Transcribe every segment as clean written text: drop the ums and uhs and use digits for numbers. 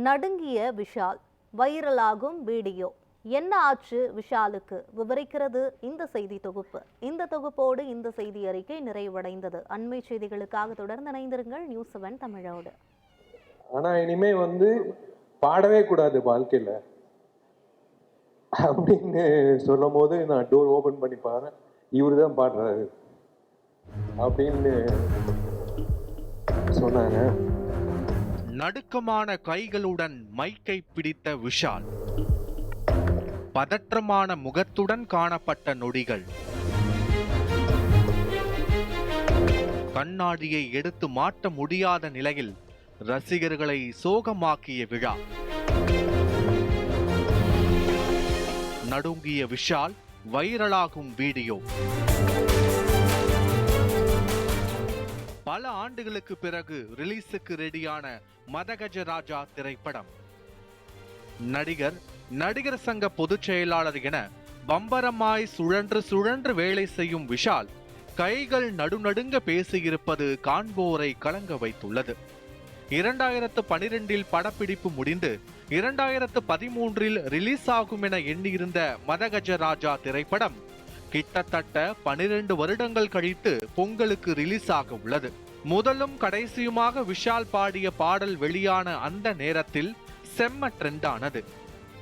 நடுங்கிய Vishal, வைரலாகும் video. என்ன ஆச்சு விஷாலுக்கு? விவரிக்கிறது இந்த செய்தி தொகுப்பு. இந்த தொகுப்போடு இந்த செய்தி அறிக்கை நிறைவடைந்தது. அண்மை செய்திகளுக்காக தொடர்ந்து இணைந்திருங்கள் நியூஸ்7 தமிழோடு. ஆனா இனிமே பாடவே கூடாது வாழ்க்கையில அப்படின்னு சொல்லும் போது நான் டோர் ஓபன் பண்ணி பாரு, இவரு தான் பாடுறாரு அப்படின்னு சொன்னாங்க. நடுக்கமான கைகளுடன் மைக்கை பிடித்த விஷால், பதற்றமான முகத்துடன் காணப்பட்ட நொடிகள், கண்ணாடியை எடுத்து மாட்ட முடியாத நிலையில் ரசிகர்களை சோகமாக்கிய விழா. நடுங்கிய விஷால், வைரலாகும் வீடியோ. பல ஆண்டுகளுக்கு பிறகு ரிலீஸுக்கு ரெடியான மதகஜராஜா திரைப்படம். நடிகர் சங்க பொதுச் செயலாளர் என பம்பரமாய் சுழன்று வேலை செய்யும் விஷால் கைகள் நடுநடுங்க பேசியிருப்பது காண்போரை கலங்க வைத்துள்ளது. 2012 படப்பிடிப்பு முடிந்து 2013 ரிலீஸ் ஆகும் என எண்ணியிருந்த மதகஜராஜா திரைப்படம் கிட்டத்தட்ட 12 வருடங்கள் கழித்து பொங்கலுக்கு ரிலீஸ் ஆக உள்ளது. முதலும் கடைசியுமாக விஷால் பாடிய பாடல் வெளியான அந்த நேரத்தில் செம்ம ட்ரெண்ட் ஆனது.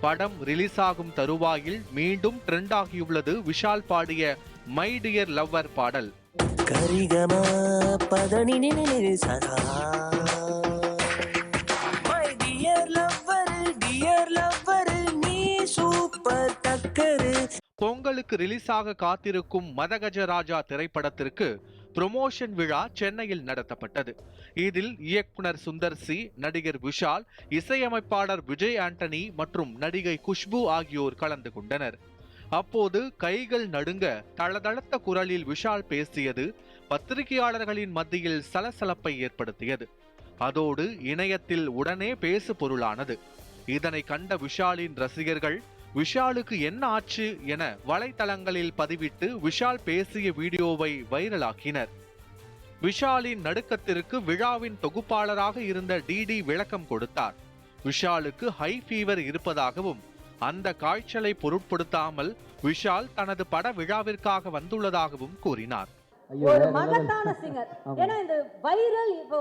படம் ரிலீஸ் ஆகும் தருவாயில் மீண்டும் ட்ரெண்ட் ஆகியுள்ளது விஷால் பாடிய மை டியர் லவ்வர் பாடல். பொங்கலுக்கு ரிலீஸ் ஆக காத்திருக்கும் மதகஜராஜா திரைப்படத்திற்கு ப்ரொமோஷன் விழா சென்னையில் நடத்தப்பட்டது. இதில் இயக்குனர் சுந்தர் சி, நடிகர் விஷால், இசையமைப்பாளர் விஜய் ஆண்டனி மற்றும் நடிகை குஷ்பு ஆகியோர் கலந்து கொண்டனர். அப்போது கைகள் நடுங்க தளதளத்த குரலில் விஷால் பேசியது பத்திரிகையாளர்களின் மத்தியில் சலசலப்பை ஏற்படுத்தியது. அதோடு இணையத்தில் உடனே பேசு பொருளானது. இதனை கண்ட விஷாலின் ரசிகர்கள் விஷாலுக்கு என்ன ஆச்சு என வலைத்தளங்களில் பதிவிட்டு விஷால் பேசிய வீடியோவை வைரலாக்கினர். விஷாலின் நடுக்கத்திற்கு விழாவின் தொகுப்பாளராக இருந்த டிடி விளக்கம் கொடுத்தார். விஷாலுக்கு ஹை ஃபீவர் இருப்பதாகவும் அந்த காய்ச்சலை பொருட்படுத்தாமல் விஷால் தனது பட விழாவிற்காக வந்துள்ளதாகவும் கூறினார். ஒரு மகத்தான சிங்கர். ஏன்னா இந்த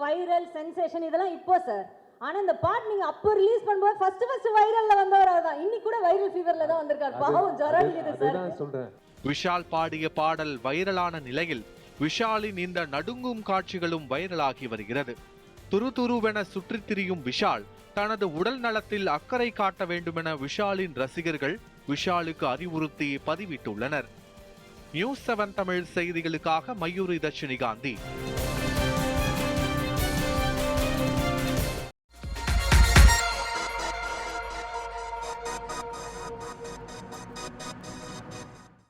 வைரல் சென்சேஷன் இதெல்லாம் இப்போ சார். ஆனா இந்த பாட்டு நீங்க அப்போ ரிலீஸ் பண்ணும்போது ஃபர்ஸ்ட் வைரல்ல வந்தவர் தான். இன்னைக்கு கூட வைரல் ஃபீவர்ல தான் வந்திருக்கார். பாவம் ஜரம் இது சார். சொல்றேன். விஷால் பாடிய பாடல் வைரலான நிலையில் விஷாலின் இந்த நடுங்கும் காட்சிகளும் வைரலாகி வருகிறது. துருதுருவென சுற்றித் திரியும் விஷால் தனது உடல் நலத்தில் அக்கறை காட்ட வேண்டுமென விஷாலின் ரசிகர்கள் விஷாலுக்கு அறிவுறுத்தி பதிவிட்டுள்ளனர். நியூஸ்7 தமிழ் செய்திகளுக்காக மயூரி தர்ஷினி காந்தி.